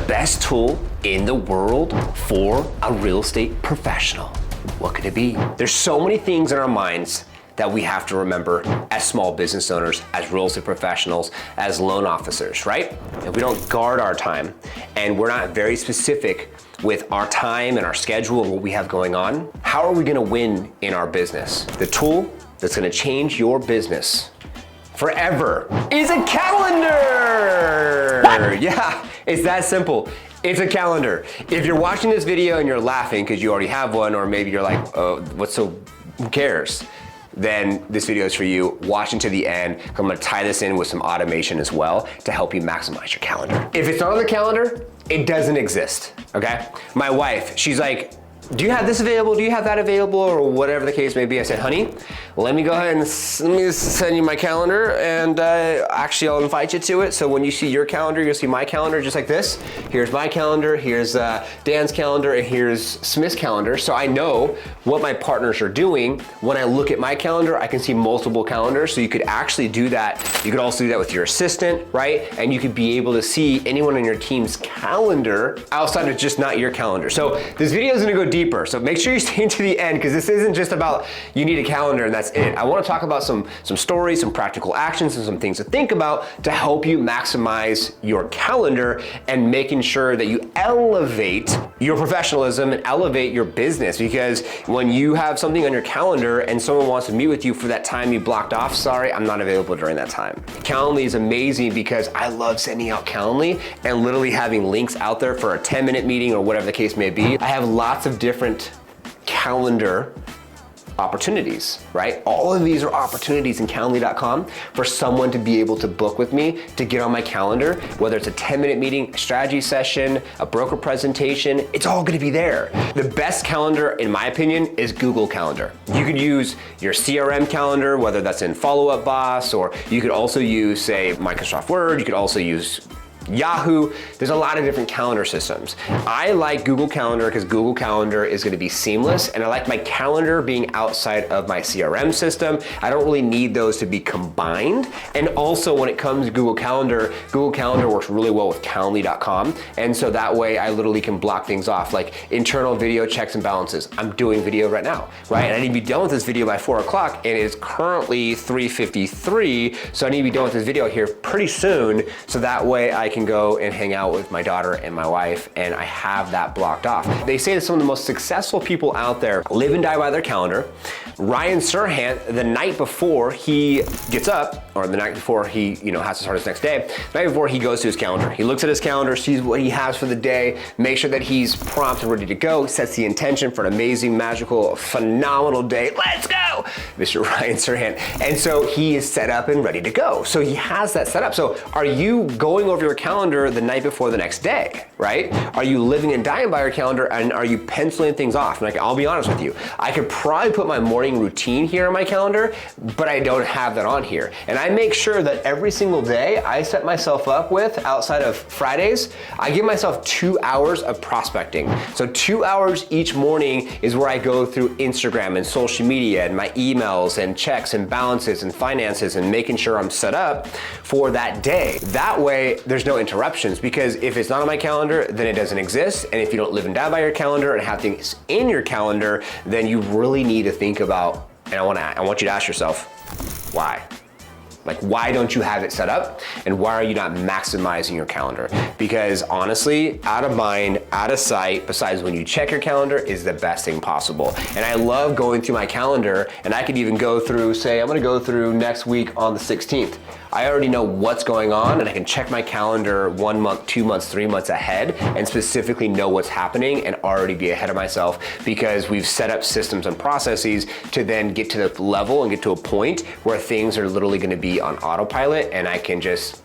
best tool in the world for a real estate professional? What could it be? There's so many things in our minds that we have to remember as small business owners, as real estate professionals, as loan officers, right? If we don't guard our time and we're not very specific with our time and our schedule and what we have going on, how are we gonna win in our business? The tool that's gonna change your business forever is a calendar. What? Yeah, it's that simple. It's a calendar. If you're watching this video and you're laughing because you already have one, or maybe you're like, oh, who cares? Then this video is for you. Watch until the end. I'm gonna tie this in with some automation as well to help you maximize your calendar. If it's not on the calendar, it doesn't exist, okay? My wife, she's like, do you have this available? Do you have that available? Or whatever the case may be. I said, honey, let me go ahead and let me send you my calendar, and actually I'll invite you to it. So when you see your calendar, you'll see my calendar just like this. Here's my calendar, here's Dan's calendar, and here's Smith's calendar. So I know what my partners are doing. When I look at my calendar, I can see multiple calendars. So you could actually do that. You could also do that with your assistant, right? And you could be able to see anyone on your team's calendar outside of just not your calendar. So this video is gonna go deeper. So make sure you stay to the end, because this isn't just about you need a calendar and that's it. I want to talk about some stories, some practical actions, and some things to think about to help you maximize your calendar and making sure that you elevate your professionalism and elevate your business. Because when you have something on your calendar and someone wants to meet with you for that time you blocked off, sorry, I'm not available during that time. Calendly is amazing because I love sending out Calendly and literally having links out there for a 10-minute meeting or whatever the case may be. I have lots of different calendar opportunities, right? All of these are opportunities in Calendly.com for someone to be able to book with me to get on my calendar, whether it's a 10-minute meeting, a strategy session, a broker presentation, it's all gonna be there. The best calendar, in my opinion, is Google Calendar. You could use your CRM calendar, whether that's in Follow Up Boss, or you could also use, say, Microsoft Word, you could also use Yahoo. There's a lot of different calendar systems. I like Google Calendar because Google Calendar is going to be seamless, and I like my calendar being outside of my CRM system. I don't really need those to be combined. And also when it comes to Google Calendar works really well with Calendly.com, and so that way I literally can block things off, like internal video checks and balances. I'm doing video right now, right? And I need to be done with this video by 4 o'clock, and it's currently 3:53, so I need to be done with this video here pretty soon, so that way I can go and hang out with my daughter and my wife, and I have that blocked off. They say that some of the most successful people out there live and die by their calendar. Ryan Serhant, the night before he gets up, or the night before he has to start his next day, the night before he goes to his calendar. He looks at his calendar, sees what he has for the day, make sure that he's prompt and ready to go, sets the intention for an amazing, magical, phenomenal day. Let's go, Mr. Ryan Serhant. And so he is set up and ready to go. So he has that set up. So are you going over your calendar the night before the next day, right? Are you living and dying by your calendar, and are you penciling things off? Like, I'll be honest with you, I could probably put my morning routine here on my calendar, but I don't have that on here. And I make sure that every single day I set myself up with, outside of Fridays, I give myself 2 hours of prospecting. So 2 hours each morning is where I go through Instagram and social media and my emails and checks and balances and finances and making sure I'm set up for that day. That way, there's no interruptions, because if it's not on my calendar, then it doesn't exist. And if you don't live and die by your calendar and have things in your calendar, then you really need to think about, and I want you to ask yourself, why? Like, why don't you have it set up? And why are you not maximizing your calendar? Because honestly, out of mind, out of sight, besides when you check your calendar, is the best thing possible. And I love going through my calendar, and I could even go through, say, I'm gonna go through next week on the 16th. I already know what's going on, and I can check my calendar 1 month, 2 months, 3 months ahead, and specifically know what's happening and already be ahead of myself, because we've set up systems and processes to then get to the level and get to a point where things are literally gonna be on autopilot, and I can just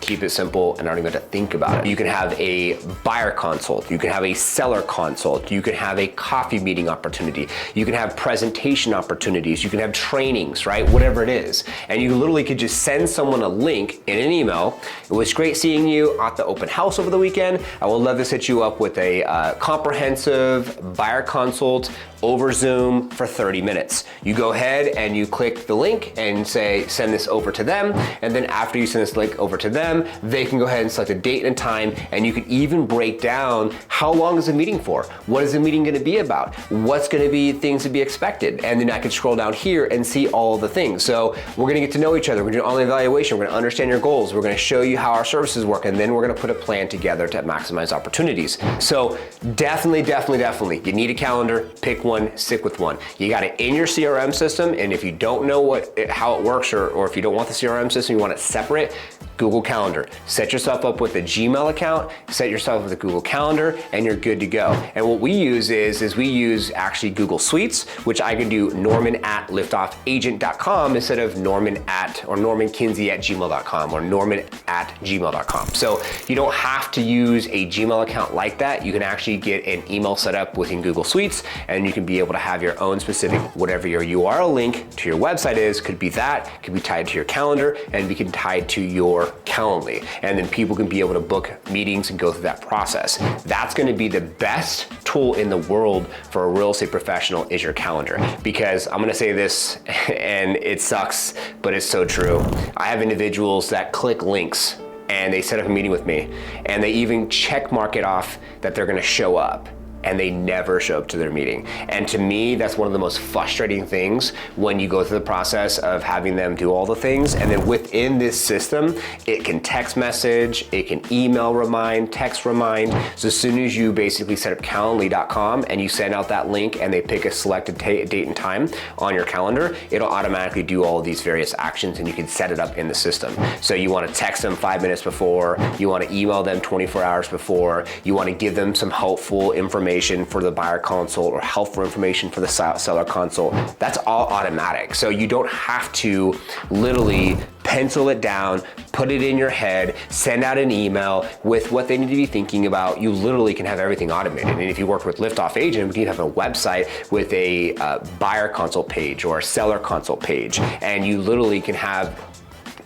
keep it simple and I don't even have to think about it. You can have a buyer consult, you can have a seller consult, you can have a coffee meeting opportunity, you can have presentation opportunities, you can have trainings, right? Whatever it is. And you literally could just send someone a link in an email. It was great seeing you at the open house over the weekend. I would love to set you up with a comprehensive buyer consult over Zoom for 30 minutes. You go ahead and you click the link and say, send this over to them. And then after you send this link over to them, them, they can go ahead and select a date and time, and you can even break down how long is the meeting for? What is the meeting gonna be about? What's gonna be things to be expected? And then I can scroll down here and see all of the things. So we're gonna get to know each other, we're gonna do an online evaluation, we're gonna understand your goals, we're gonna show you how our services work, and then we're gonna put a plan together to maximize opportunities. So definitely, you need a calendar, pick one, stick with one. You got it in your CRM system, and if you don't know how it works, or if you don't want the CRM system, you want it separate, Google Calendar. Set yourself up with a Gmail account, set yourself with a Google Calendar, and you're good to go. And what we use is we use actually Google Suites, which I can do norman@liftoffagent.com instead of normankinsey@gmail.com or norman@gmail.com. So you don't have to use a Gmail account like that. You can actually get an email set up within Google Suites, and you can be able to have your own specific, whatever your URL link to your website is, could be that, could be tied to your calendar, and be tied to your Calendly, and then people can be able to book meetings and go through that process. That's gonna be the best tool in the world for a real estate professional is your calendar. Because I'm gonna say this, and it sucks, but it's so true. I have individuals that click links and they set up a meeting with me, and they even check mark it off that they're gonna show up, and they never show up to their meeting. And to me, that's one of the most frustrating things when you go through the process of having them do all the things, and then within this system, it can text message, it can email remind, text remind. So as soon as you basically set up calendly.com and you send out that link and they pick a selected date and time on your calendar, it'll automatically do all of these various actions, and you can set it up in the system. So you wanna text them 5 minutes before, you wanna email them 24 hours before, you wanna give them some helpful information for the buyer consult or helpful information for the seller consult. That's all automatic. So you don't have to literally pencil it down, put it in your head, send out an email with what they need to be thinking about. You literally can have everything automated. And if you work with Liftoff Agent, we can have a website with a buyer consult page or a seller consult page. And you literally can have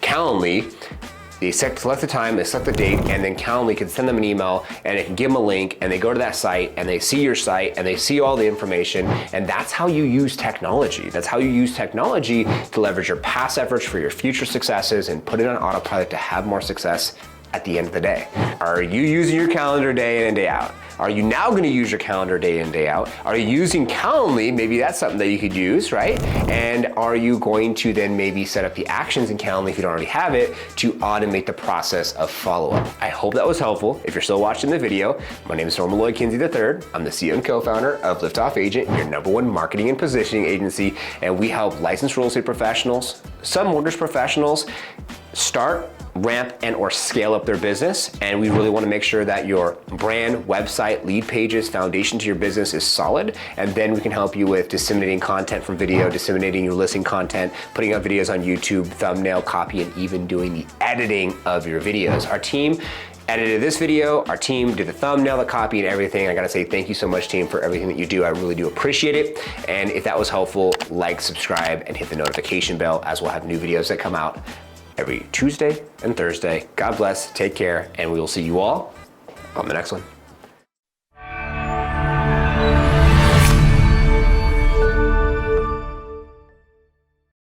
Calendly. They select the time, they select the date, and then Calendly can send them an email, and it can give them a link, and they go to that site, and they see your site, and they see all the information, and that's how you use technology. That's how you use technology to leverage your past efforts for your future successes and put it on autopilot to have more success at the end of the day. Are you using your calendar day in and day out? Are you now gonna use your calendar day in and day out? Are you using Calendly? Maybe that's something that you could use, right? And are you going to then maybe set up the actions in Calendly if you don't already have it to automate the process of follow-up? I hope that was helpful. If you're still watching the video, my name is Norman Lloyd Kinsey III. I'm the CEO and co-founder of Liftoff Agent, your #1 marketing and positioning agency, and we help licensed real estate professionals, some mortgage professionals, start, ramp, and or scale up their business. And we really wanna make sure that your brand, website, lead pages, foundation to your business is solid. And then we can help you with disseminating content from video, disseminating your listing content, putting up videos on YouTube, thumbnail, copy, and even doing the editing of your videos. Our team edited this video, our team did the thumbnail, the copy, and everything. I gotta say thank you so much, team, for everything that you do. I really do appreciate it. And if that was helpful, like, subscribe, and hit the notification bell, as we'll have new videos that come out every Tuesday and Thursday. God bless, take care, and we will see you all on the next one.